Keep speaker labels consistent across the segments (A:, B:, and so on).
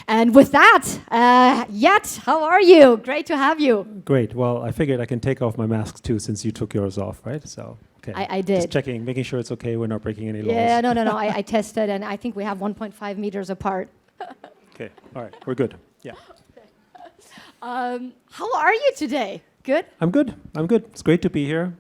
A: And with that, Yat, how are you? Great to have you.
B: Great. Well, I figured I can take off my mask too since you took yours off, right? So, okay.
A: I did.
B: Just checking, making sure it's okay. We're not breaking any laws.
A: Yeah, no. I tested, and I think we have 1.5 meters apart.
B: Okay. All right. We're good. Yeah.
A: How are you today? Good?
B: I'm good. It's great to be here.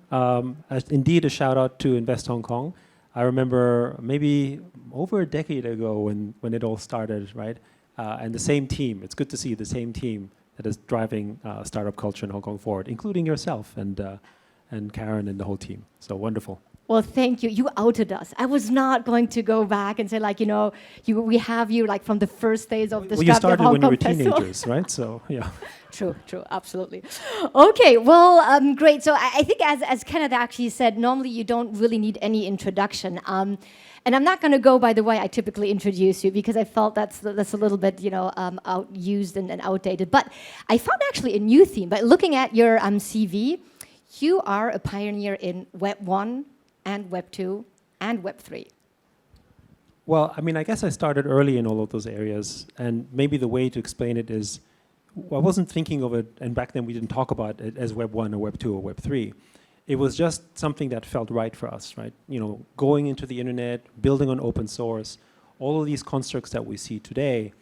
B: Indeed, a shout out to Invest Hong Kong. I remember maybe over a decade ago when it all started, right? And the same team. It's good to see the same team that is driving startup culture in Hong Kong forward, including yourself and Karen and the whole team. So wonderful.
A: Well, thank you. You outed us. I was not going to go back and say, like, we have you like from the first days of the
B: Well, you started
A: Hong
B: when you
A: Kong
B: were
A: Festival.
B: teenagers, right? So, yeah.
A: True, absolutely. Okay, well, great. So I think as Kenneth actually said, normally you don't really need any introduction. And I'm not going to go by the way I typically introduce you because I felt that's a little bit, outused and outdated. But I found actually a new theme. By looking at your CV, you are a pioneer in Web 1 and Web 2 and Web 3.
B: Well, I mean, I guess I started early in all of those areas. And maybe the way to explain it is, I wasn't thinking of it, and back then we didn't talk about it as Web 1 or Web 2 or Web 3. It was just something that felt right for us, right? Going into the internet, building on open source, all of these constructs that we see today,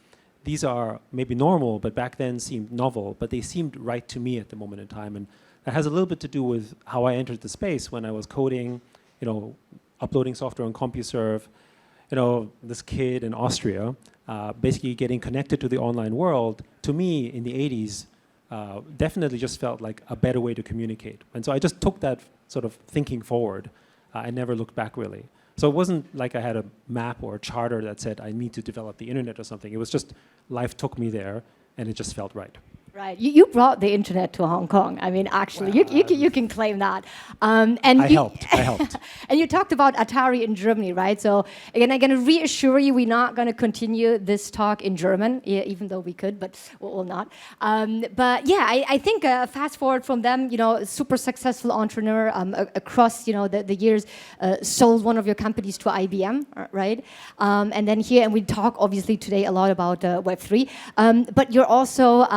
B: these are maybe normal, but back then seemed novel, but they seemed right to me at the moment in time. And that has a little bit to do with how I entered the space when I was coding, uploading software on CompuServe, this kid in Austria, basically getting connected to the online world, to me in the 80s, definitely just felt like a better way to communicate. And so I just took that sort of thinking forward. I never looked back really. So it wasn't like I had a map or a charter that said I need to develop the internet or something. It was just life took me there and it just felt right.
A: Right, you brought the internet to Hong Kong. I mean, actually, you can claim that. And
B: I helped.
A: And you talked about Atari in Germany, right? So again, I'm going to reassure you, we're not going to continue this talk in German, even though we could, but we'll not. But yeah, I think fast forward from them, super successful entrepreneur across, the years, sold one of your companies to IBM, right? And then here, and we talk obviously today a lot about Web3, but you're also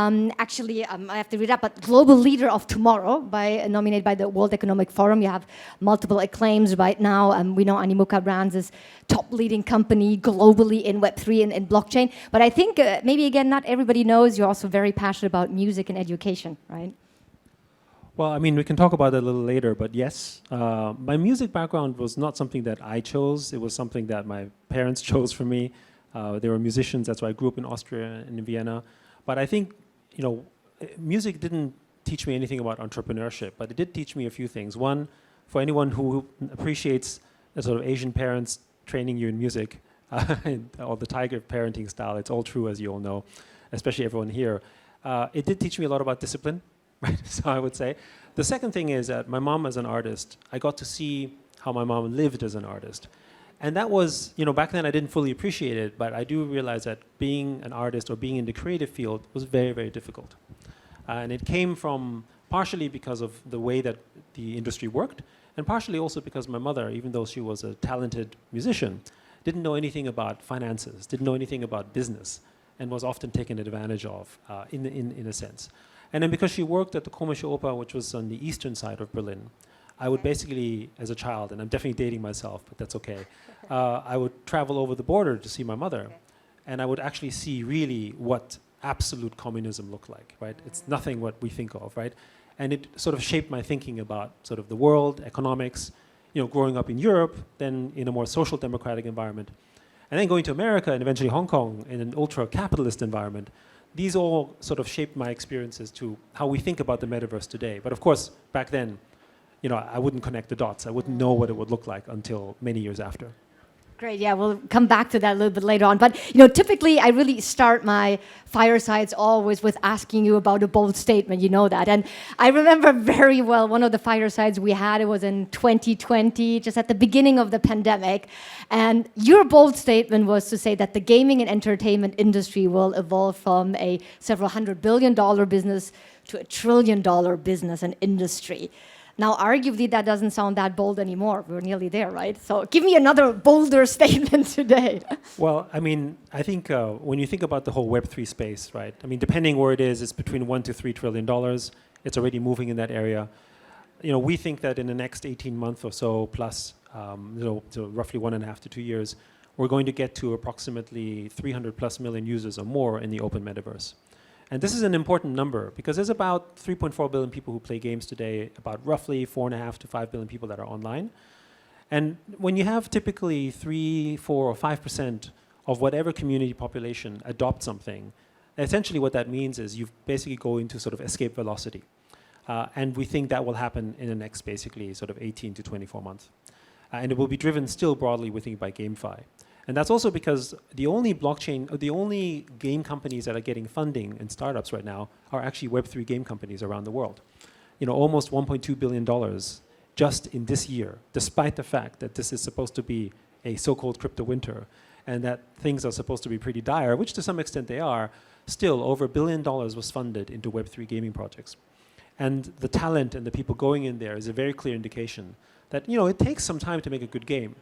A: actually, I have to read up, but Global Leader of Tomorrow, nominated by the World Economic Forum. You have multiple acclaims right now. We know Animoca Brands is top leading company globally in Web3 and blockchain. But I think maybe, again, not everybody knows you're also very passionate about music and education, right?
B: Well, I mean, we can talk about that a little later, but yes, my music background was not something that I chose. It was something that my parents chose for me. They were musicians. That's why I grew up in Austria and in Vienna. But I think music didn't teach me anything about entrepreneurship, but it did teach me a few things. One, for anyone who appreciates the sort of Asian parents training you in music, or the tiger parenting style, it's all true, as you all know, especially everyone here. It did teach me a lot about discipline, right? So I would say. The second thing is that my mom as an artist, I got to see how my mom lived as an artist. And that was, back then I didn't fully appreciate it, but I do realize that being an artist or being in the creative field was very, very difficult. And it came from partially because of the way that the industry worked, and partially also because my mother, even though she was a talented musician, didn't know anything about finances, didn't know anything about business, and was often taken advantage of in a sense. And then because she worked at the Komische Oper, which was on the eastern side of Berlin, I would basically, as a child, and I'm definitely dating myself, but that's okay, I would travel over the border to see my mother, and I would actually see really what absolute communism looked like, right? It's nothing what we think of, right? And it sort of shaped my thinking about sort of the world, economics, growing up in Europe, then in a more social democratic environment, and then going to America and eventually Hong Kong in an ultra-capitalist environment. These all sort of shaped my experiences to how we think about the metaverse today. But of course, back then, I wouldn't connect the dots. I wouldn't know what it would look like until many years after.
A: Great, yeah, we'll come back to that a little bit later on. But, typically I really start my firesides always with asking you about a bold statement, you know that. And I remember very well one of the firesides we had, it was in 2020, just at the beginning of the pandemic. And your bold statement was to say that the gaming and entertainment industry will evolve from a several $100 billion business to $1 trillion business and industry. Now, arguably, that doesn't sound that bold anymore. We're nearly there, right? So give me another bolder statement today.
B: Well, I mean, I think when you think about the whole Web3 space, right? I mean, depending where it is, it's between $1 to $3 trillion. It's already moving in that area. You know, we think that in the next 18 months or so, plus, so roughly 1.5 to 2 years, we're going to get to approximately 300 plus million users or more in the open metaverse. And this is an important number because there's about 3.4 billion people who play games today, about roughly 4.5 to 5 billion people that are online. And when you have typically 3, 4, or 5% of whatever community population adopt something, essentially what that means is you basically go into sort of escape velocity. And we think that will happen in the next basically sort of 18 to 24 months. And it will be driven still broadly, we think, by GameFi. And that's also because the only the only game companies that are getting funding in startups right now are actually Web3 game companies around the world. You know, almost $1.2 billion just in this year, despite the fact that this is supposed to be a so-called crypto winter and that things are supposed to be pretty dire, which to some extent they are, still over $1 billion was funded into Web3 gaming projects. And the talent and the people going in there is a very clear indication that, you know, it takes some time to make a good game.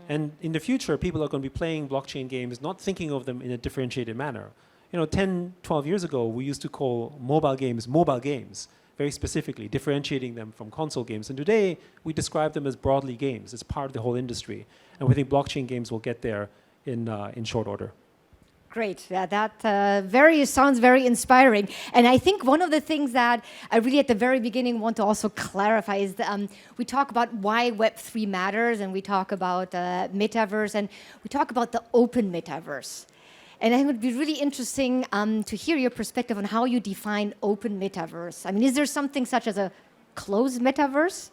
B: And in the future, people are going to be playing blockchain games, not thinking of them in a differentiated manner. You know, 10, 12 years ago, we used to call mobile games, very specifically, differentiating them from console games. And today, we describe them as broadly games. It's part of the whole industry. And we think blockchain games will get there in short order.
A: Great. Yeah, that sounds very inspiring. And I think one of the things that I really at the very beginning want to also clarify is we talk about why Web3 matters, and we talk about Metaverse, and we talk about the open Metaverse. And I think it would be really interesting to hear your perspective on how you define open Metaverse. I mean, is there something such as a closed Metaverse?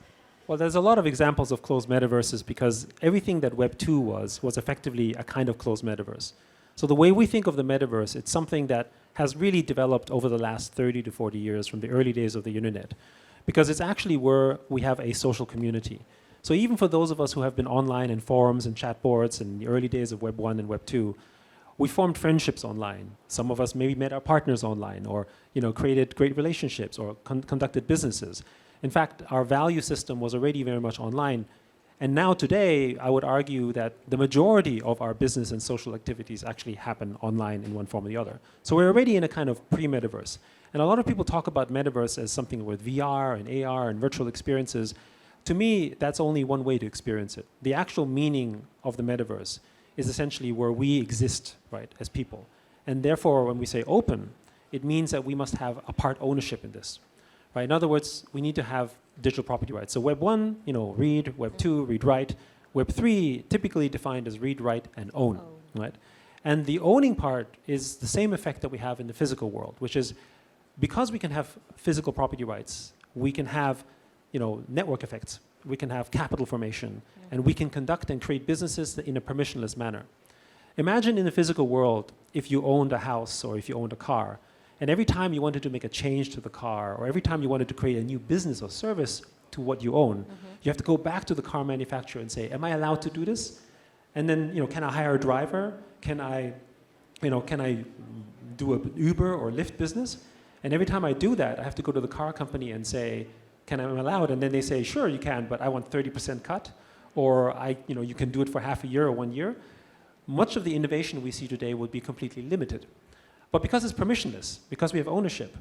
B: Well, there's a lot of examples of closed metaverses because everything that Web 2 was effectively a kind of closed metaverse. So the way we think of the metaverse, it's something that has really developed over the last 30 to 40 years from the early days of the internet, because it's actually where we have a social community. So even for those of us who have been online in forums and chat boards in the early days of Web 1 and Web 2, we formed friendships online. Some of us maybe met our partners online or created great relationships or conducted businesses. In fact, our value system was already very much online. And now today, I would argue that the majority of our business and social activities actually happen online in one form or the other. So we're already in a kind of pre-metaverse. And a lot of people talk about metaverse as something with VR and AR and virtual experiences. To me, that's only one way to experience it. The actual meaning of the metaverse is essentially where we exist, right, as people. And therefore, when we say open, it means that we must have a part ownership in this. Right? In other words, we need to have digital property rights. So Web 1, read. Web 2, read, write. Web 3, typically defined as read, write, and own. Right? And the owning part is the same effect that we have in the physical world, which is because we can have physical property rights, we can have network effects. We can have capital formation, and we can conduct and create businesses in a permissionless manner. Imagine in the physical world if you owned a house or if you owned a car, and every time you wanted to make a change to the car, or every time you wanted to create a new business or service to what you own, you have to go back to the car manufacturer and say, am I allowed to do this? And then, can I hire a driver? Can I do an Uber or Lyft business? And every time I do that, I have to go to the car company and say, can I am allowed? And then they say, sure, you can, but I want 30% cut, or you can do it for half a year or 1 year. Much of the innovation we see today would be completely limited. But because it's permissionless, because we have ownership,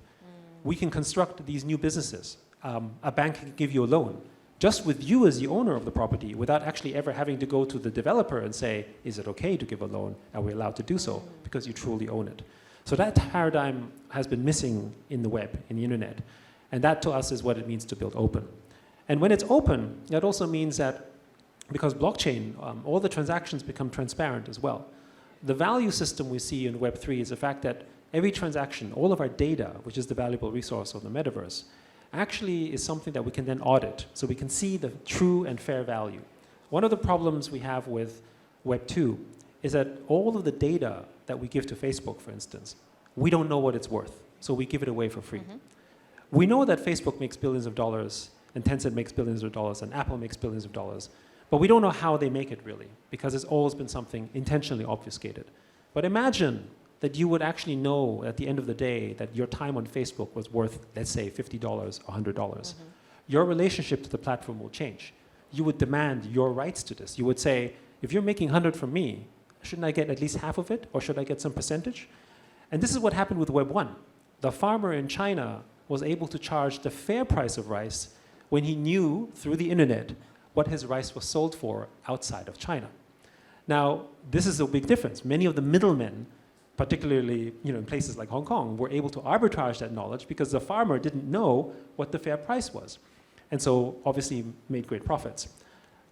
B: we can construct these new businesses. A bank can give you a loan, just with you as the owner of the property, without actually ever having to go to the developer and say, is it okay to give a loan? Are we allowed to do so? Because you truly own it. So that paradigm has been missing in the web, in the internet. And that to us is what it means to build open. And when it's open, that also means that because blockchain, all the transactions become transparent as well. The value system we see in Web3 is the fact that every transaction, all of our data, which is the valuable resource of the metaverse, actually is something that we can then audit. So we can see the true and fair value. One of the problems we have with Web2 is that all of the data that we give to Facebook, for instance, we don't know what it's worth. So we give it away for free. We know that Facebook makes billions of dollars, and Tencent makes billions of dollars, and Apple makes billions of dollars. But we don't know how they make it really, because it's always been something intentionally obfuscated. But imagine that you would actually know at the end of the day that your time on Facebook was worth, let's say, $50, $100. your relationship to the platform will change. You would demand your rights to this. You would say, if you're making 100 from me, shouldn't I get at least half of it, or should I get some percentage? And this is what happened with Web 1. The farmer in China was able to charge the fair price of rice when he knew through the internet what his rice was sold for outside of China. Now, this is a big difference. Many of the middlemen, particularly in places like Hong Kong, were able to arbitrage that knowledge because the farmer didn't know what the fair price was. And so obviously made great profits.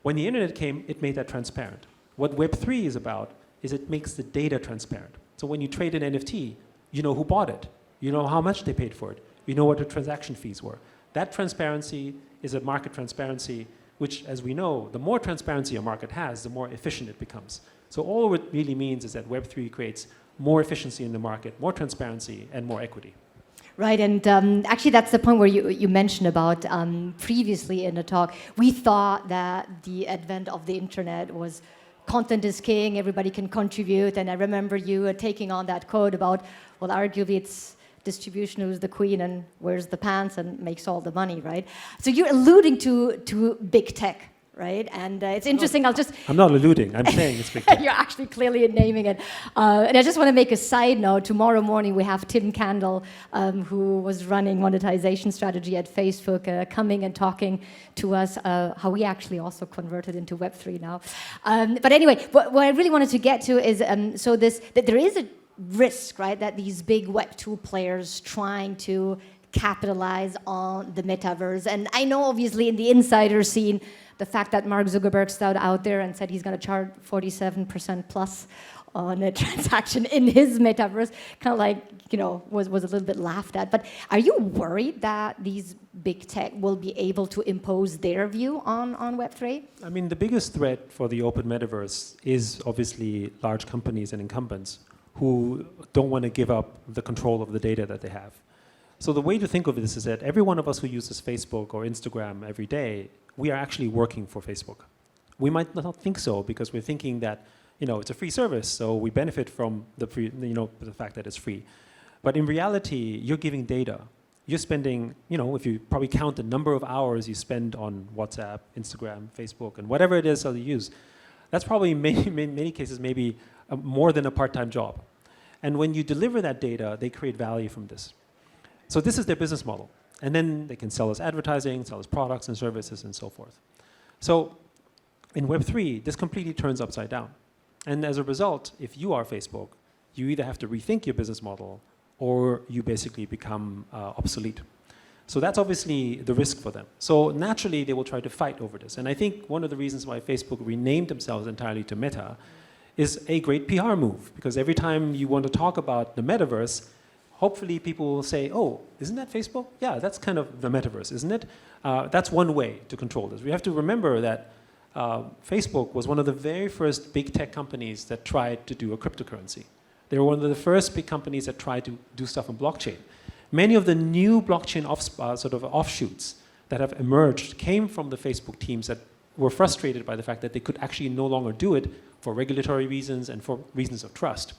B: When the internet came, it made that transparent. What Web3 is about is it makes the data transparent. So when you trade an NFT, you know who bought it. You know how much they paid for it. You know what the transaction fees were. That transparency is a market transparency, which, as we know, the more transparency a market has, the more efficient it becomes. So all it really means is that Web3 creates more efficiency in the market, more transparency, and more equity.
A: Right, and actually that's the point where you mentioned about previously in the talk. We thought that the advent of the internet was content is king, everybody can contribute, and I remember you taking on that code about, well, arguably it's distribution who's the queen and wears the pants and makes all the money, right? So you're alluding to big tech, right? And it's interesting,
B: I'm not alluding, I'm saying it's big tech.
A: You're actually clearly naming it. And I just want to make a side note. Tomorrow morning we have Tim Candle, who was running monetization strategy at Facebook, coming and talking to us how we actually also converted into Web3 now. But anyway, what I really wanted to get to is, that there is a risk, right, that these big Web2 players trying to capitalize on the metaverse. And I know obviously in the insider scene, the fact that Mark Zuckerberg stood out there and said he's going to charge 47% plus on a transaction in his metaverse, kind of like, was a little bit laughed at. But are you worried that these big tech will be able to impose their view on Web3?
B: I mean, the biggest threat for the open metaverse is obviously large companies and incumbents who don't want to give up the control of the data that they have. So the way to think of this is that every one of us who uses Facebook or Instagram every day, we are actually working for Facebook. We might not think so because we're thinking that it's a free service, so we benefit from the the fact that it's free. But in reality, you're giving data. You're spending, if you probably count the number of hours you spend on WhatsApp, Instagram, Facebook, and whatever it is that you use, that's probably in many cases maybe more than a part-time job. And when you deliver that data, they create value from this. So this is their business model. And then they can sell us advertising, sell us products and services and so forth. So in Web3, this completely turns upside down. And as a result, if you are Facebook, you either have to rethink your business model or you basically become obsolete. So that's obviously the risk for them. So naturally, they will try to fight over this. And I think one of the reasons why Facebook renamed themselves entirely to Meta is a great PR move. Because every time you want to talk about the metaverse, hopefully people will say, oh, isn't that Facebook? Yeah, that's kind of the metaverse, isn't it? That's one way to control this. We have to remember that Facebook was one of the very first big tech companies that tried to do a cryptocurrency. They were one of the first big companies that tried to do stuff on blockchain. Many of the new blockchain offshoots that have emerged came from the Facebook teams that were frustrated by the fact that they could actually no longer do it for regulatory reasons and for reasons of trust.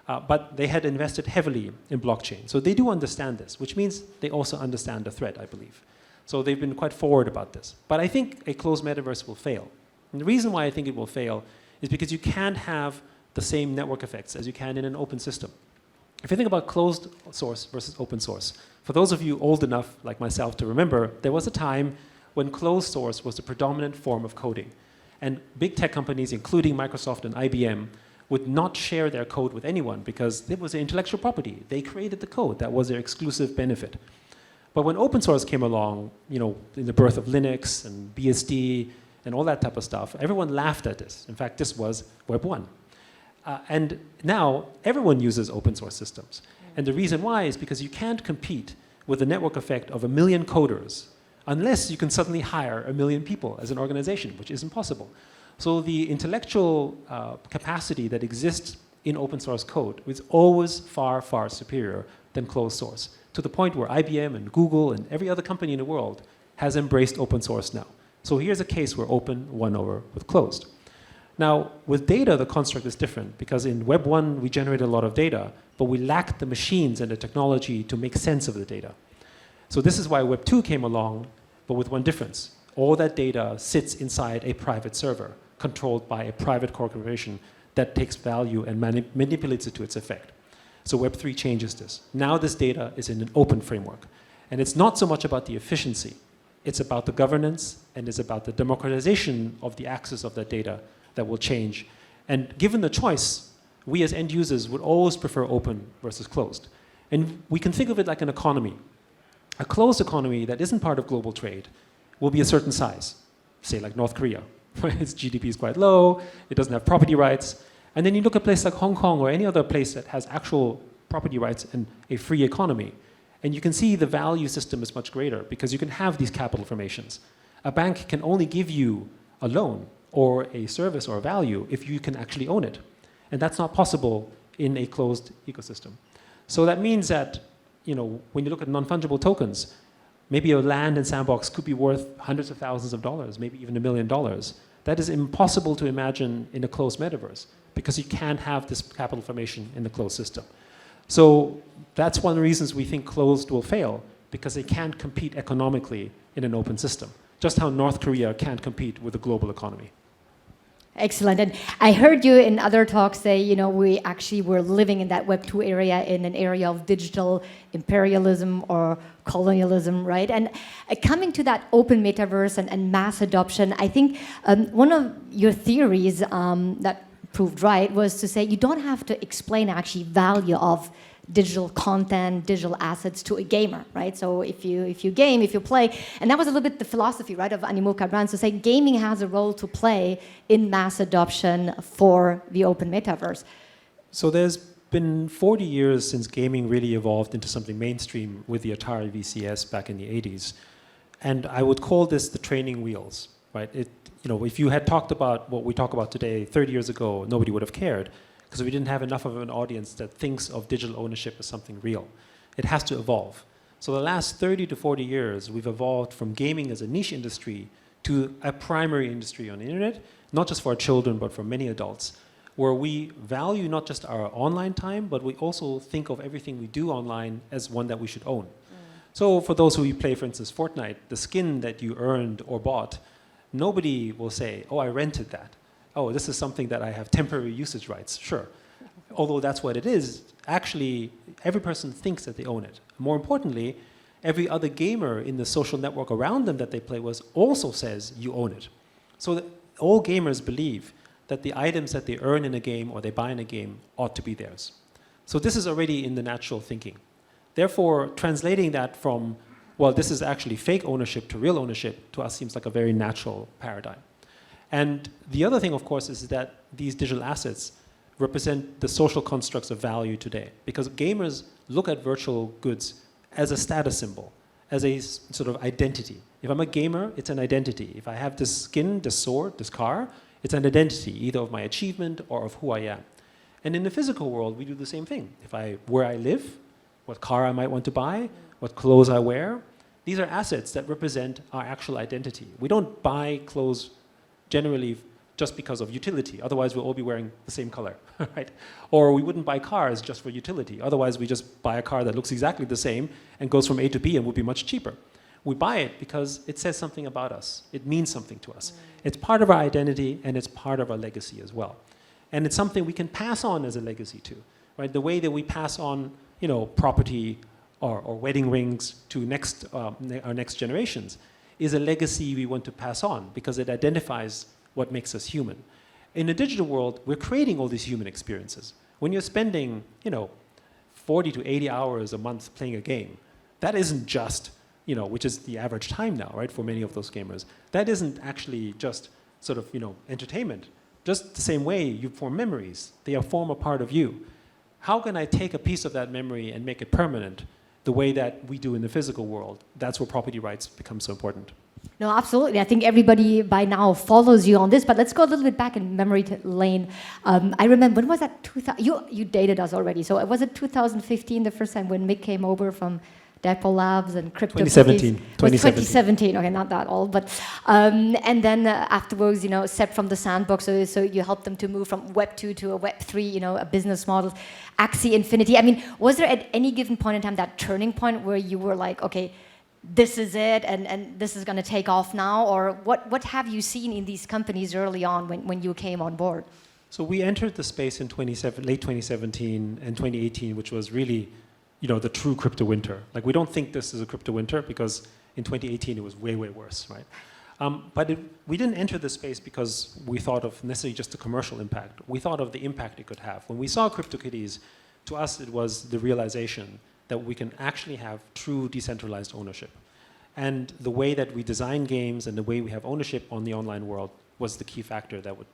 B: But they had invested heavily in blockchain. So they do understand this, which means they also understand the threat, I believe. So they've been quite forward about this. But I think a closed metaverse will fail. And the reason why I think it will fail is because you can't have the same network effects as you can in an open system. If you think about closed source versus open source, for those of you old enough, like myself, to remember, there was a time when closed source was the predominant form of coding. And big tech companies, including Microsoft and IBM, would not share their code with anyone because it was their intellectual property. They created the code. That was their exclusive benefit. But when open source came along, in the birth of Linux and BSD and all that type of stuff, everyone laughed at this. In fact, this was Web 1. And now everyone uses open source systems. And the reason why is because you can't compete with the network effect of 1 million coders unless you can suddenly hire 1 million people as an organization, which isn't possible. So the intellectual capacity that exists in open source code is always far, far superior than closed source, to the point where IBM and Google and every other company in the world has embraced open source now. So here's a case where open won over with closed. Now, with data, the construct is different, because in Web 1, we generated a lot of data, but we lacked the machines and the technology to make sense of the data. So this is why Web 2 came along, but with one difference. All that data sits inside a private server controlled by a private corporation that takes value and manipulates it to its effect. So Web3 changes this. Now this data is in an open framework. And it's not so much about the efficiency. It's about the governance, and it's about the democratization of the access of that data that will change. And given the choice, we as end users would always prefer open versus closed. And we can think of it like an economy. A closed economy that isn't part of global trade will be a certain size, say like North Korea. Its GDP is quite low, it doesn't have property rights. And then you look at a place like Hong Kong or any other place that has actual property rights and a free economy, and you can see the value system is much greater because you can have these capital formations. A bank can only give you a loan or a service or a value if you can actually own it. And that's not possible in a closed ecosystem. So that means that, when you look at non-fungible tokens, maybe a land and sandbox could be worth hundreds of thousands of dollars, maybe even $1 million. That is impossible to imagine in a closed metaverse because you can't have this capital formation in the closed system. So that's one of the reasons we think closed will fail, because they can't compete economically in an open system. Just how North Korea can't compete with a global economy.
A: Excellent. And I heard you in other talks say, we actually were living in that Web2 area, in an area of digital imperialism or colonialism, right? And coming to that open metaverse and mass adoption, I think one of your theories that proved right was to say you don't have to explain actually value of digital content, digital assets to a gamer, right? So if you game, if you play, and that was a little bit the philosophy, right, of Animoca Brands, to say gaming has a role to play in mass adoption for the open metaverse.
B: So there's been 40 years since gaming really evolved into something mainstream with the Atari VCS back in the 80s. And I would call this the training wheels, right? If you had talked about what we talk about today 30 years ago, nobody would have cared, because we didn't have enough of an audience that thinks of digital ownership as something real. It has to evolve. So the last 30 to 40 years, we've evolved from gaming as a niche industry to a primary industry on the internet, not just for our children, but for many adults, where we value not just our online time, but we also think of everything we do online as one that we should own. So for those who play, for instance, Fortnite, the skin that you earned or bought, nobody will say, oh, I rented that. Oh, this is something that I have temporary usage rights. Sure. Although that's what it is, actually, every person thinks that they own it. More importantly, every other gamer in the social network around them that they play with also says you own it. So that all gamers believe that the items that they earn in a game or they buy in a game ought to be theirs. So this is already in the natural thinking. Therefore, translating that from, well, this is actually fake ownership to real ownership, to us seems like a very natural paradigm. And the other thing, of course, is that these digital assets represent the social constructs of value today. Because gamers look at virtual goods as a status symbol, as a sort of identity. If I'm a gamer, it's an identity. If I have this skin, this sword, this car, it's an identity, either of my achievement or of who I am. And in the physical world, we do the same thing. Where I live, what car I might want to buy, what clothes I wear, these are assets that represent our actual identity. We don't buy clothes generally just because of utility. Otherwise, we'll all be wearing the same color, right? Or we wouldn't buy cars just for utility. Otherwise, we just buy a car that looks exactly the same and goes from A to B and would be much cheaper. We buy it because it says something about us. It means something to us. It's part of our identity, and it's part of our legacy as well. And it's something we can pass on as a legacy too, right? The way that we pass on, property or wedding rings to our next generations is a legacy we want to pass on because it identifies what makes us human. In the digital world, we're creating all these human experiences. When you're spending, 40 to 80 hours a month playing a game, that isn't just, which is the average time now, right, for many of those gamers. That isn't actually just sort of, entertainment. Just the same way you form memories. They form a part of you. How can I take a piece of that memory and make it permanent the way that we do in the physical world? That's where property rights become so important.
A: No, absolutely. I think everybody by now follows you on this, but let's go a little bit back in memory lane. I remember, when was that? You dated us already, so was it 2015, the first time when Mick came over from Dapple Labs and Crypto?
B: 2017.
A: 2017. Okay, not that old, but and then afterwards, Seb from the Sandbox, so you helped them to move from Web 2 to a Web 3, a business model, Axie Infinity. I mean, was there at any given point in time that turning point where you were like, okay, this is it and this is going to take off now? Or what have you seen in these companies early on when you came on board?
B: So we entered the space in late 2017 and 2018, which was really, the true crypto winter. Like, we don't think this is a crypto winter because in 2018 it was way, way worse, right? But we didn't enter the space because we thought of necessarily just the commercial impact. We thought of the impact it could have. When we saw CryptoKitties, to us it was the realization that we can actually have true decentralized ownership. And the way that we design games and the way we have ownership on the online world was the key factor that would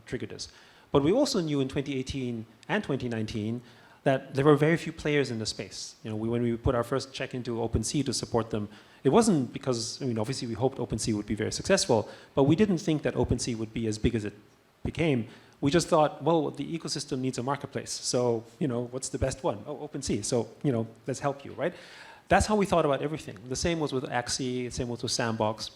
B: trigger this. But we also knew in 2018 and 2019 that there were very few players in the space. When we put our first check into OpenSea to support them, it wasn't because, obviously we hoped OpenSea would be very successful, but we didn't think that OpenSea would be as big as it became. We just thought, well, the ecosystem needs a marketplace. So, what's the best one? Oh, OpenSea. So, let's help you, right? That's how we thought about everything. The same was with Axie, the same was with Sandbox,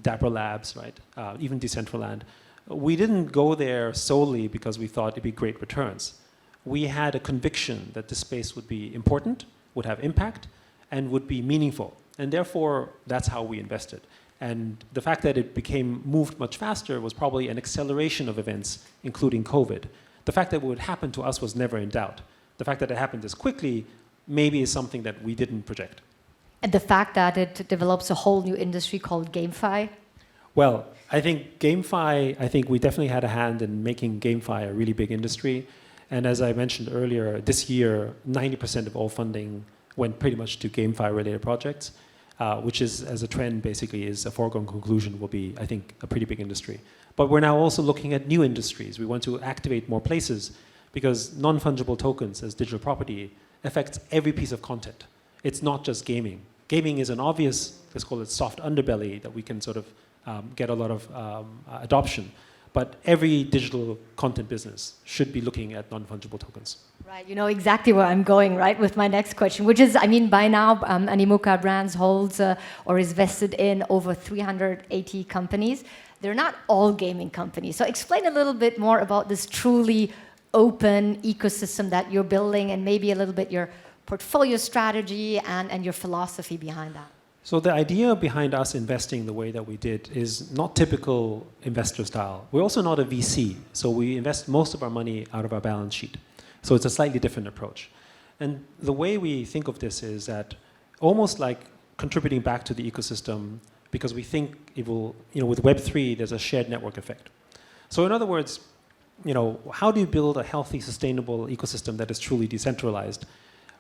B: Dapper Labs, right? Even Decentraland. We didn't go there solely because we thought it'd be great returns. We had a conviction that the space would be important, would have impact, and would be meaningful. And therefore, that's how we invested. And the fact that it moved much faster was probably an acceleration of events, including COVID. The fact that it would happen to us was never in doubt. The fact that it happened this quickly maybe is something that we didn't project.
A: And the fact that it develops a whole new industry called GameFi?
B: Well, I think GameFi, we definitely had a hand in making GameFi a really big industry. And as I mentioned earlier, this year, 90% of all funding went pretty much to GameFi-related projects, which is, as a trend, basically is a foregone conclusion will be, I think, a pretty big industry. But we're now also looking at new industries. We want to activate more places because non-fungible tokens as digital property affects every piece of content. It's not just gaming. Gaming is an obvious, let's call it soft underbelly that we can sort of get a lot of adoption. But every digital content business should be looking at non-fungible tokens.
A: Right, you know exactly where I'm going, right, with my next question, which is, by now, Animoca Brands holds or is vested in over 380 companies. They're not all gaming companies. So explain a little bit more about this truly open ecosystem that you're building and maybe a little bit your portfolio strategy and your philosophy behind that.
B: So the idea behind us investing the way that we did is not typical investor style. We're also not a VC, so we invest most of our money out of our balance sheet. So it's a slightly different approach. And the way we think of this is that almost like contributing back to the ecosystem because we think it will, with Web3, there's a shared network effect. So in other words, how do you build a healthy, sustainable ecosystem that is truly decentralized?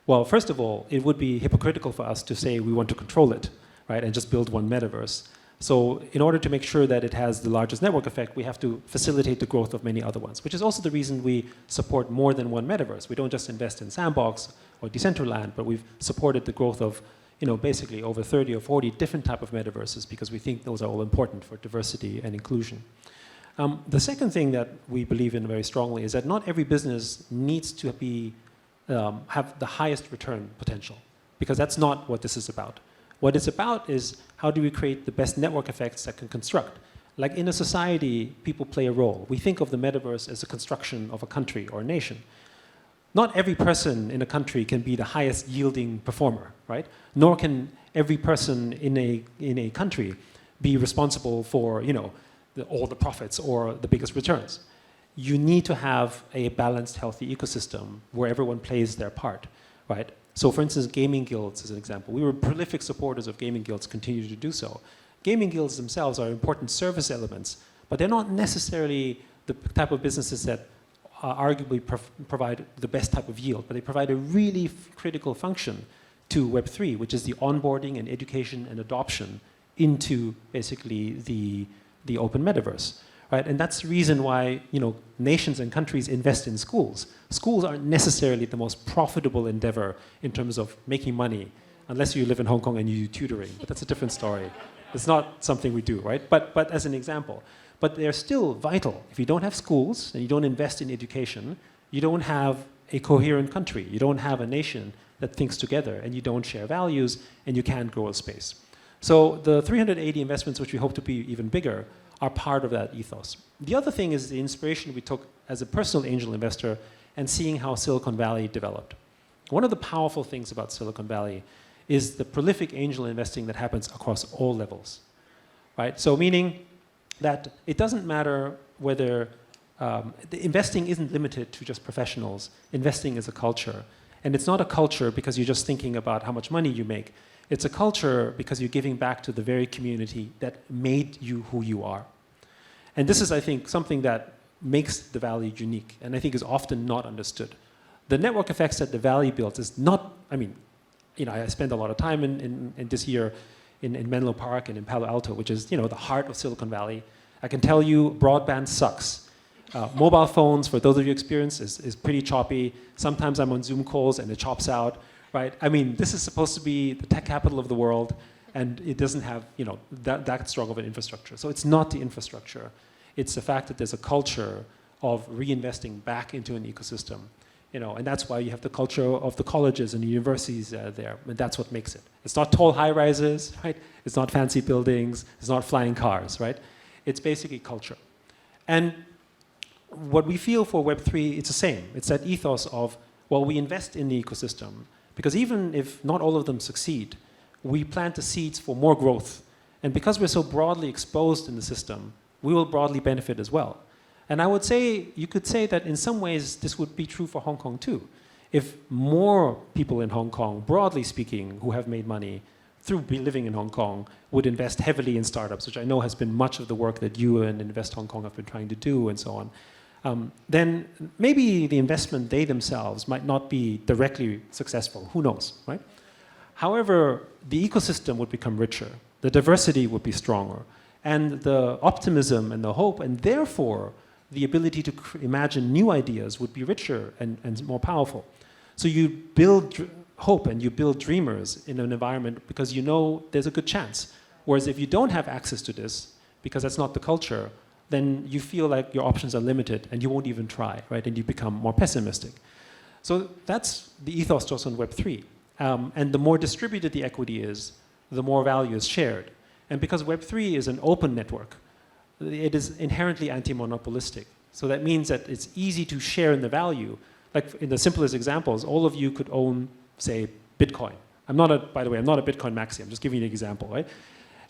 B: Well, first of all, it would be hypocritical for us to say we want to control it, right, and just build one metaverse. So in order to make sure that it has the largest network effect, we have to facilitate the growth of many other ones, which is also the reason we support more than one metaverse. We don't just invest in Sandbox or Decentraland, but we've supported the growth of basically over 30 or 40 different type of metaverses because we think those are all important for diversity and inclusion. The second thing that we believe in very strongly is that not every business needs to have the highest return potential, because that's not what this is about. What it's about is how do we create the best network effects that can construct. Like in a society, people play a role. We think of the metaverse as a construction of a country or a nation. Not every person in a country can be the highest yielding performer, right? Nor can every person in a country be responsible for, all the profits or the biggest returns. You need to have a balanced, healthy ecosystem where everyone plays their part, right? So for instance, gaming guilds is an example. We were prolific supporters of gaming guilds, continue to do so. Gaming guilds themselves are important service elements, but they're not necessarily the type of businesses that arguably provide the best type of yield, but they provide a really critical function to Web3, which is the onboarding and education and adoption into basically the open metaverse. Right? And that's the reason why nations and countries invest in schools. Schools aren't necessarily the most profitable endeavor in terms of making money, unless you live in Hong Kong and you do tutoring. But that's a different story. It's not something we do, right? But as an example. But they're still vital. If you don't have schools and you don't invest in education, you don't have a coherent country. You don't have a nation that thinks together, and you don't share values, and you can't grow a space. So the 380 investments, which we hope to be even bigger, are part of that ethos. The other thing is the inspiration we took as a personal angel investor and seeing how Silicon Valley developed. One of the powerful things about Silicon Valley is the prolific angel investing that happens across all levels, right? So meaning that it doesn't matter whether the investing isn't limited to just professionals. Investing is a culture. And it's not a culture because you're just thinking about how much money you make. It's a culture because you're giving back to the very community that made you who you are. And this is, I think, something that makes the Valley unique and I think is often not understood. The network effects that the Valley built is not, I mean, you know, I spent a lot of time in this year in Menlo Park and in Palo Alto, which is, you know, the heart of Silicon Valley. I can tell you broadband sucks. Mobile phones, for those of you experienced, is pretty choppy. Sometimes I'm on Zoom calls and it chops out, right? I mean, this is supposed to be the tech capital of the world, and it doesn't have, you know, that strong of an infrastructure. So it's not the infrastructure. It's the fact that there's a culture of reinvesting back into an ecosystem, you know, and that's why you have the culture of the colleges and the universities there, and that's what makes it. It's not tall high-rises, right? It's not fancy buildings. It's not flying cars, right? It's basically culture. And what we feel for Web3, it's the same. It's that ethos of, well, we invest in the ecosystem because even if not all of them succeed, we plant the seeds for more growth. And because we're so broadly exposed in the system, we will broadly benefit as well. And I would say, you could say that in some ways this would be true for Hong Kong too. If more people in Hong Kong, broadly speaking, who have made money through living in Hong Kong, would invest heavily in startups, which I know has been much of the work that you and Invest Hong Kong have been trying to do and so on, then maybe the investment they themselves might not be directly successful. Who knows, right? However, the ecosystem would become richer. The diversity would be stronger. And the optimism and the hope, and therefore the ability to imagine new ideas would be richer and more powerful. So you build hope and you build dreamers in an environment because you know there's a good chance. Whereas if you don't have access to this, because that's not the culture, then you feel like your options are limited and you won't even try, right? And you become more pessimistic. So that's the ethos just on Web3. And the more distributed the equity is, the more value is shared. And because Web3 is an open network, it is inherently anti-monopolistic. So that means that it's easy to share in the value. Like in the simplest examples, all of you could own, say, Bitcoin. By the way, I'm not a Bitcoin maxi. I'm just giving you an example, right?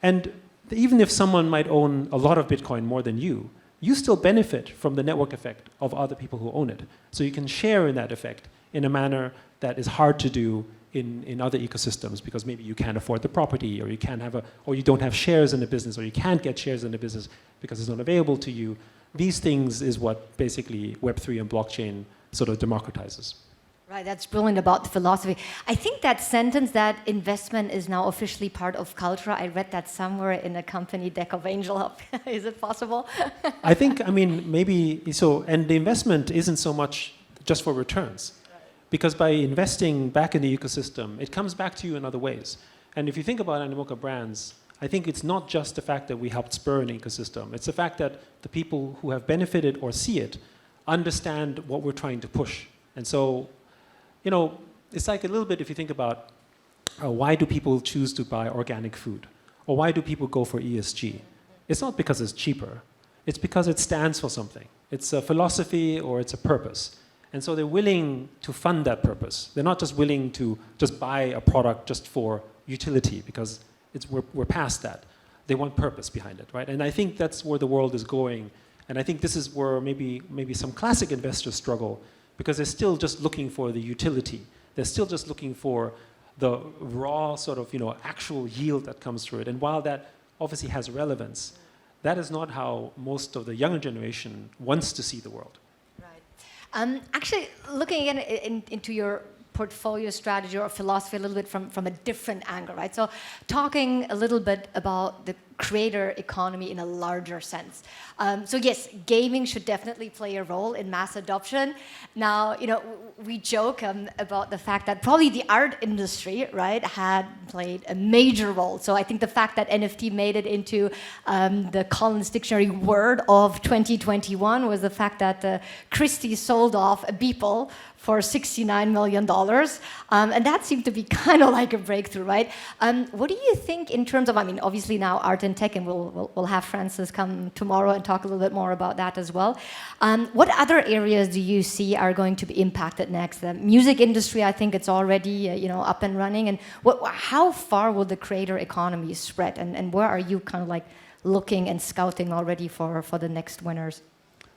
B: And even if someone might own a lot of Bitcoin more than you still benefit from the network effect of other people who own it. So you can share in that effect in a manner that is hard to do in other ecosystems because maybe you can't afford the property or you don't have shares in the business or you can't get shares in the business because it's not available to you. These things is what basically Web3 and blockchain sort of democratizes.
A: Right, that's brilliant about the philosophy. I think that sentence that investment is now officially part of culture, I read that somewhere in a company deck of AngelHub. Is it possible?
B: I think, I mean, maybe so, and the investment isn't so much just for returns. Because by investing back in the ecosystem, it comes back to you in other ways. And if you think about Animoca Brands, I think it's not just the fact that we helped spur an ecosystem. It's the fact that the people who have benefited or see it understand what we're trying to push. And so, you know, it's like a little bit if you think about why do people choose to buy organic food? Or why do people go for ESG? It's not because it's cheaper. It's because it stands for something. It's a philosophy or it's a purpose. And so they're willing to fund that purpose. They're not just willing to just buy a product just for utility because we're past that. They want purpose behind it, right? And I think that's where the world is going. And I think this is where maybe some classic investors struggle because they're still just looking for the utility. They're still just looking for the raw sort of, you know, actual yield that comes through it. And while that obviously has relevance, that is not how most of the younger generation wants to see the world.
A: Actually, looking again into your portfolio strategy or philosophy a little bit from a different angle, right? So talking a little bit about the creator economy in a larger sense. So yes, gaming should definitely play a role in mass adoption. Now, you know, we joke about the fact that probably the art industry, right, had played a major role. So I think the fact that NFT made it into the Collins Dictionary word of 2021 was the fact that Christie sold off a Beeple for $69 million. And that seemed to be kind of like a breakthrough, right? What do you think in terms of, I mean, obviously now art fintech, and we'll have Francis come tomorrow and talk a little bit more about that as well. What other areas do you see are going to be impacted next? The music industry, I think it's already up and running. And how far will the creator economy spread? And where are you kind of like looking and scouting already for the next winners?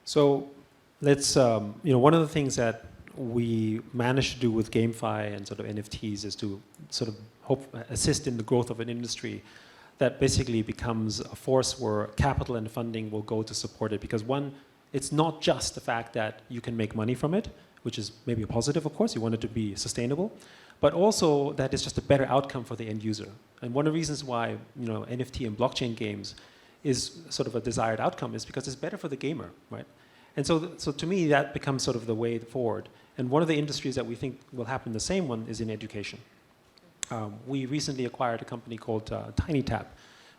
B: So let's, one of the things that we managed to do with GameFi and sort of NFTs is to sort of assist in the growth of an industry that basically becomes a force where capital and funding will go to support it. Because one, it's not just the fact that you can make money from it, which is maybe a positive, of course, you want it to be sustainable, but also that it's just a better outcome for the end user. And one of the reasons why NFT and blockchain games is sort of a desired outcome is because it's better for the gamer, right? And so to me, that becomes sort of the way forward. And one of the industries that we think will happen the same one is in education. We recently acquired a company called TinyTap,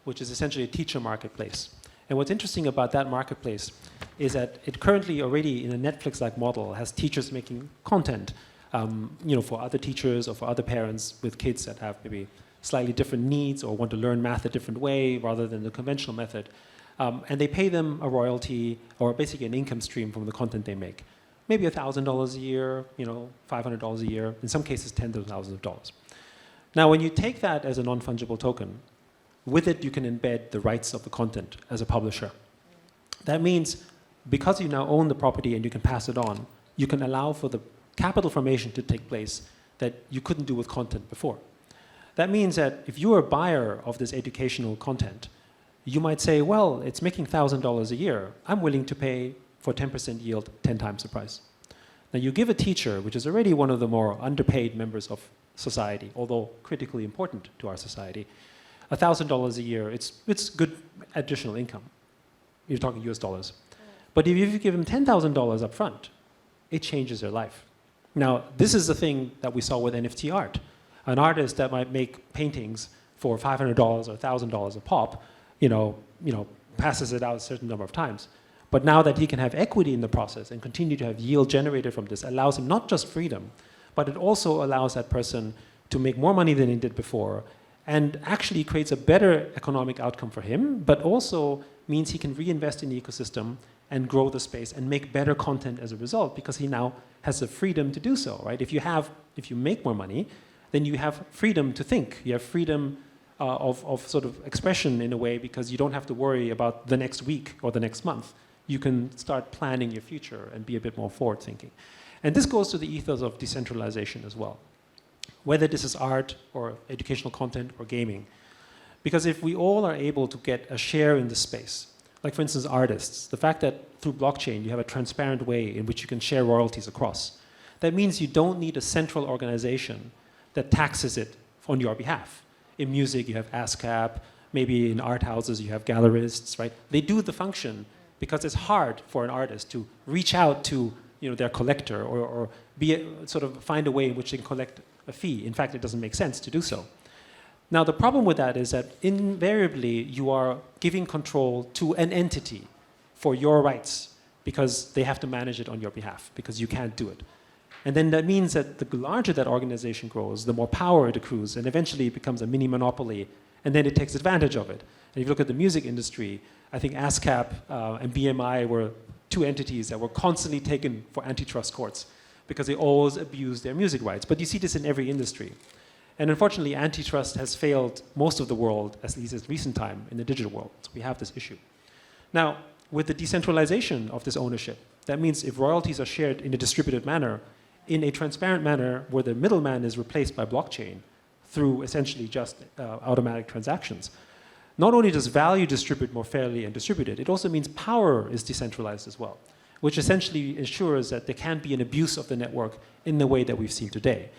B: which is essentially a teacher marketplace. And what's interesting about that marketplace is that it currently already, in a Netflix-like model, has teachers making content, for other teachers or for other parents with kids that have maybe slightly different needs or want to learn math a different way rather than the conventional method. And they pay them a royalty or basically an income stream from the content they make. Maybe $1,000 a year, $500 a year, in some cases tens of thousands of dollars. Now, when you take that as a non-fungible token, with it you can embed the rights of the content as a publisher. That means because you now own the property and you can pass it on, you can allow for the capital formation to take place that you couldn't do with content before. That means that if you're a buyer of this educational content, you might say, well, it's making $1,000 a year. I'm willing to pay for 10% yield 10 times the price. Now you give a teacher, which is already one of the more underpaid members of society, although critically important to our society, $1,000 a year, it's good additional income. You're talking US dollars. But if you give them $10,000 up front, it changes their life. Now, this is the thing that we saw with NFT art. An artist that might make paintings for $500 or $1,000 a pop, passes it out a certain number of times. But now that he can have equity in the process and continue to have yield generated from this, allows him not just freedom, but it also allows that person to make more money than he did before and actually creates a better economic outcome for him, but also means he can reinvest in the ecosystem and grow the space and make better content as a result because he now has the freedom to do so, right? If you make more money, then you have freedom to think. You have freedom of sort of expression in a way because you don't have to worry about the next week or the next month. You can start planning your future and be a bit more forward-thinking. And this goes to the ethos of decentralization as well, whether this is art or educational content or gaming. Because if we all are able to get a share in the space, like for instance artists, the fact that through blockchain you have a transparent way in which you can share royalties across, that means you don't need a central organization that taxes it on your behalf. In music you have ASCAP, maybe in art houses you have gallerists, right? They do the function because it's hard for an artist to reach out to their collector or sort of find a way in which they can collect a fee. In fact, it doesn't make sense to do so. Now, the problem with that is that invariably you are giving control to an entity for your rights because they have to manage it on your behalf because you can't do it. And then that means that the larger that organization grows, the more power it accrues, and eventually it becomes a mini monopoly, and then it takes advantage of it. And if you look at the music industry, I think ASCAP and BMI were two entities that were constantly taken for antitrust courts because they always abused their music rights. But you see this in every industry. And unfortunately, antitrust has failed most of the world, at least in recent time, in the digital world. So we have this issue. Now, with the decentralization of this ownership, that means if royalties are shared in a distributed manner, in a transparent manner where the middleman is replaced by blockchain through essentially just automatic transactions, not only does value distribute more fairly and distributed, it also means power is decentralized as well, which essentially ensures that there can't be an abuse of the network in the way that we've seen today.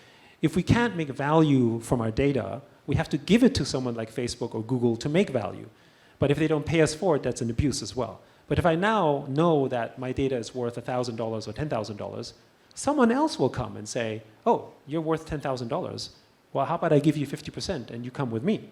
B: If we can't make value from our data, we have to give it to someone like Facebook or Google to make value. But if they don't pay us for it, that's an abuse as well. But if I now know that my data is worth $1,000 or $10,000, someone else will come and say, oh, you're worth $10,000. Well, how about I give you 50% and you come with me?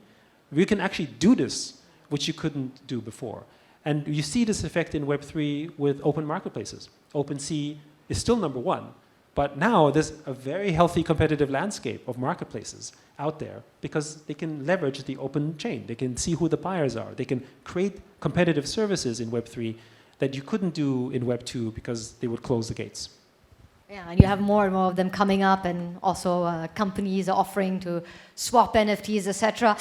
B: We can actually do this, which you couldn't do before. And you see this effect in Web3 with open marketplaces. OpenSea is still number one, But now there's a very healthy competitive landscape of marketplaces out there because they can leverage the open chain. They can see who the buyers are. They can create competitive services in Web3 that you couldn't do in Web2 because they would close the gates.
A: Yeah, and you have more and more of them coming up, and also companies are offering to swap NFTs, etc.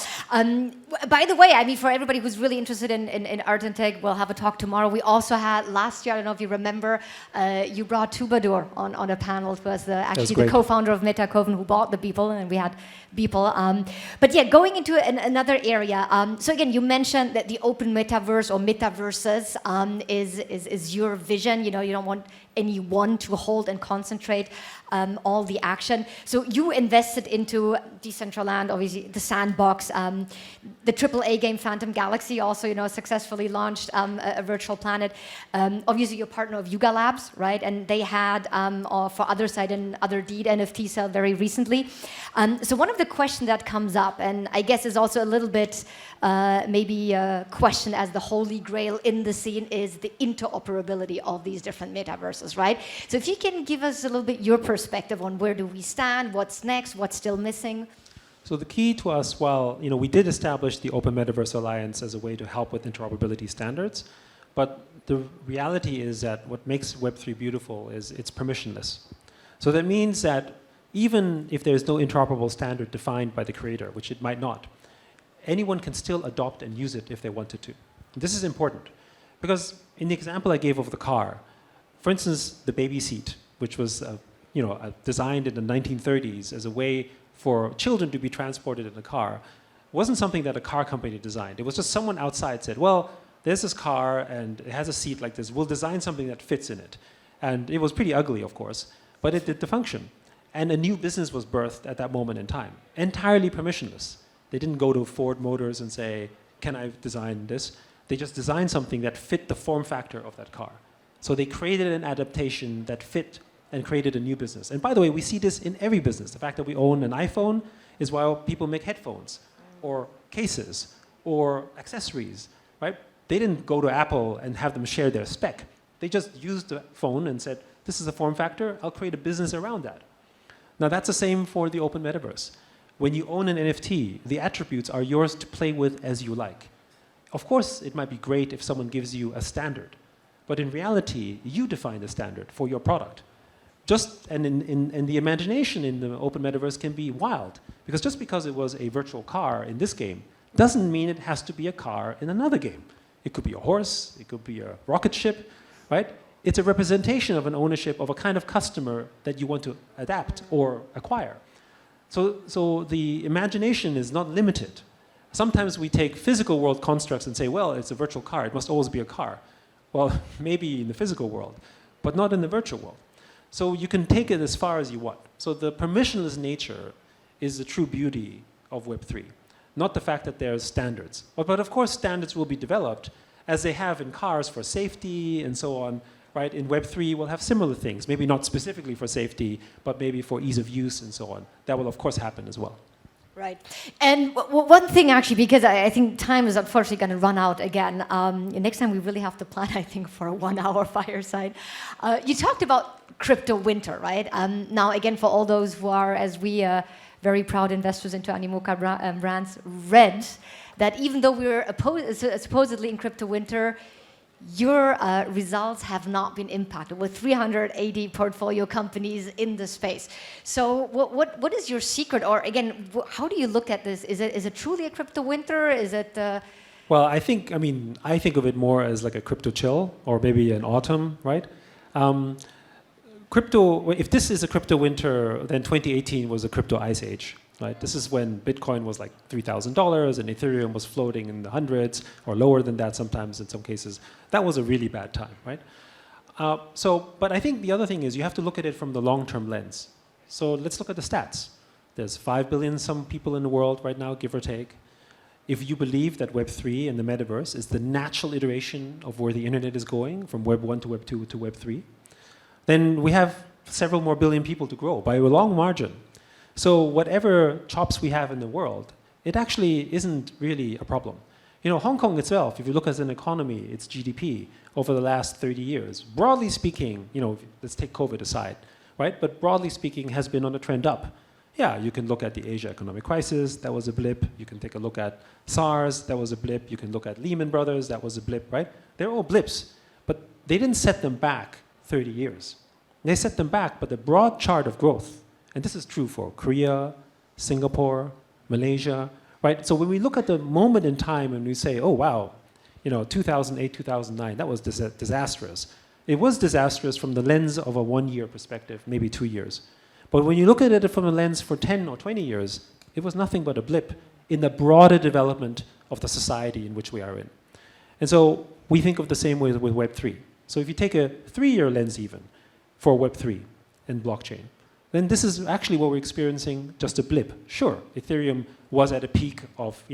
A: By the way, I mean, for everybody who's really interested in art and tech, we'll have a talk tomorrow. We also had last year, I don't know if you remember, you brought Tubadur on a panel. It was actually the co-founder of Metacoven who bought the Beeple, and we had Beeple. But yeah, going into another area. So again, you mentioned that the open metaverse or metaverses is your vision. You know, you don't want anyone to hold and concentrate all the action. So you invested into Decentraland, obviously the Sandbox, the AAA game Phantom Galaxy also, you know, successfully launched a virtual planet. Obviously you're partner of Yuga Labs, right? And they had for Other Side and Other Deed NFT sale very recently. So one of the questions that comes up, and I guess is also a little bit maybe a question as the holy grail in the scene, is the interoperability of these different metaverses, right? So if you can give us a little bit your perspective on where do we stand, what's next, what's still missing?
B: So the key to us, while we did establish the Open Metaverse Alliance as a way to help with interoperability standards, but the reality is that what makes Web3 beautiful is it's permissionless. So that means that even if there's no interoperable standard defined by the creator, which it might not, anyone can still adopt and use it if they wanted to. This is important because in the example I gave of the car, for instance, the baby seat, which was designed in the 1930s as a way for children to be transported in a car, wasn't something that a car company designed. It was just someone outside said, well, there's this car and it has a seat like this. We'll design something that fits in it. And it was pretty ugly, of course, but it did the function. And a new business was birthed at that moment in time, entirely permissionless. They didn't go to Ford Motors and say, can I design this? They just designed something that fit the form factor of that car. So they created an adaptation that fit and created a new business. And by the way, we see this in every business. The fact that we own an iPhone is why people make headphones or cases or accessories, right? They didn't go to Apple and have them share their spec. They just used the phone and said, this is a form factor, I'll create a business around that. Now that's the same for the open metaverse. When you own an NFT, the attributes are yours to play with as you like. Of course, it might be great if someone gives you a standard, but in reality, you define the standard for your product. And the imagination in the open metaverse can be wild, because just because it was a virtual car in this game doesn't mean it has to be a car in another game. It could be a horse, it could be a rocket ship, right? It's a representation of an ownership of a kind of customer that you want to adapt or acquire. So the imagination is not limited. Sometimes we take physical world constructs and say, well, it's a virtual car, it must always be a car. Well, maybe in the physical world, but not in the virtual world. So you can take it as far as you want. So the permissionless nature is the true beauty of Web3, not the fact that there's standards. But of course, standards will be developed as they have in cars for safety and so on. Right? In Web3, we'll have similar things, maybe not specifically for safety, but maybe for ease of use and so on. That will, of course, happen as well.
A: Right. And one thing, actually, because I think time is unfortunately going to run out again. Next time, we really have to plan, I think, for a 1-hour fireside. You talked about crypto winter, right? Now, again, for all those who are, as we, very proud investors into Animoca Brands, read that even though we were supposedly in crypto winter, your results have not been impacted with 380 portfolio companies in the space. So what is your secret? Or again, how do you look at this? Is it truly a crypto winter? Is it?
B: Well, I think of it more as like a crypto chill or maybe an autumn, right? Crypto, if this is a crypto winter, then 2018 was a crypto ice age. Right? This is when Bitcoin was like $3,000 and Ethereum was floating in the hundreds or lower than that sometimes in some cases. That was a really bad time, right? But I think the other thing is you have to look at it from the long-term lens. So let's look at the stats. There's 5 billion some people in the world right now, give or take. If you believe that Web3 and the metaverse is the natural iteration of where the internet is going, from Web 1 to Web 2 to Web 3, then we have several more billion people to grow by a long margin. So whatever chops we have in the world, it actually isn't really a problem. Hong Kong itself, if you look as an economy, its GDP over the last 30 years, broadly speaking, let's take COVID aside, right? But broadly speaking, has been on a trend up. Yeah, you can look at the Asia economic crisis, that was a blip. You can take a look at SARS, that was a blip. You can look at Lehman Brothers, that was a blip, right? They're all blips, but they didn't set them back 30 years. They set them back, but the broad chart of growth, and this is true for Korea, Singapore, Malaysia, right? So when we look at the moment in time and we say, oh wow, 2008, 2009, that was disastrous. It was disastrous from the lens of a 1 year perspective, maybe 2 years. But when you look at it from a lens for 10 or 20 years, it was nothing but a blip in the broader development of the society in which we are in. And so we think of the same way with Web3. So if you take a 3-year lens even for Web3 and blockchain, then this is actually what we're experiencing, just a blip. Sure, Ethereum was at a peak of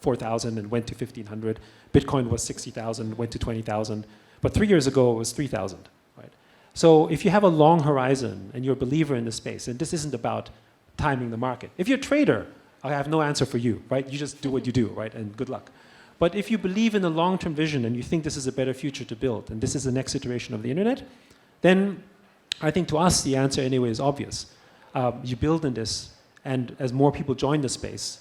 B: 4,000 and went to 1,500. Bitcoin was 60,000, went to 20,000. But 3 years ago, it was 3,000. Right? So if you have a long horizon and you're a believer in the space, and this isn't about timing the market. If you're a trader, I have no answer for you, right? You just do what you do, right? And good luck. But if you believe in the long-term vision and you think this is a better future to build, and this is the next iteration of the internet, then I think to us the answer anyway is obvious. You build in this, and as more people join the space,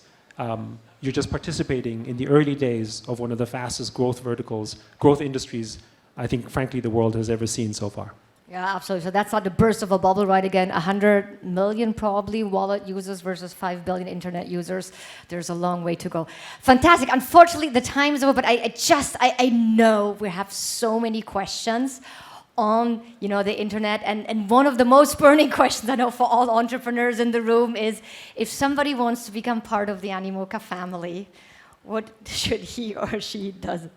B: you're just participating in the early days of one of the fastest growth verticals, growth industries, I think, frankly, the world has ever seen so far.
A: Yeah, absolutely. So that's not the burst of a bubble, right? Again, 100 million probably wallet users versus 5 billion internet users. There's a long way to go. Fantastic. Unfortunately, the time is over, but I know we have so many questions on the internet, and one of the most burning questions I know for all entrepreneurs in the room is, if somebody wants to become part of the Animoca family, what should he or she do?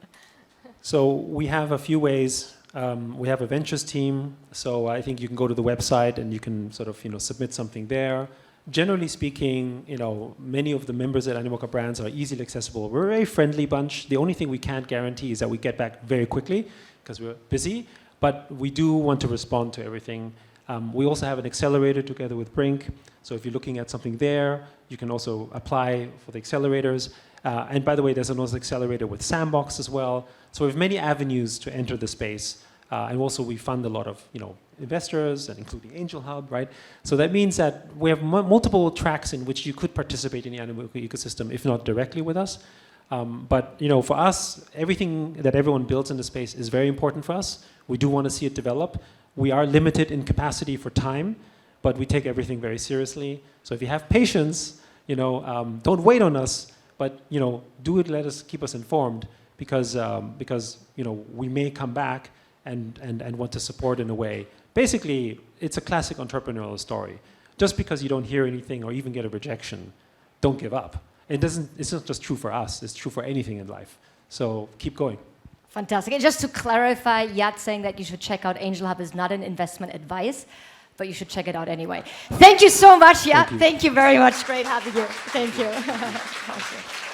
B: So we have a few ways. We have a ventures team, so I think you can go to the website and you can sort of submit something there. Generally speaking, many of the members at Animoca Brands are easily accessible. We're a very friendly bunch. The only thing we can't guarantee is that we get back very quickly because we're busy. But we do want to respond to everything. We also have an accelerator together with Brink. So if you're looking at something there, you can also apply for the accelerators. And by the way, there's another accelerator with Sandbox as well. So we have many avenues to enter the space. And also we fund a lot of investors, and including AngelHub, right? So that means that we have multiple tracks in which you could participate in the Animoca ecosystem, if not directly with us. But for us, everything that everyone builds in the space is very important for us. We do want to see it develop. We are limited in capacity for time, but we take everything very seriously. So if you have patience, don't wait on us, but do it. Keep us informed, because we may come back and want to support in a way. Basically, it's a classic entrepreneurial story. Just because you don't hear anything or even get a rejection, don't give up. It's not just true for us, it's true for anything in life. So keep going.
A: Fantastic. And just to clarify, Yat saying that you should check out AngelHub is not an investment advice, but you should check it out anyway. Thank you so much, Yat. Thank you very much. Great having you. Thank you.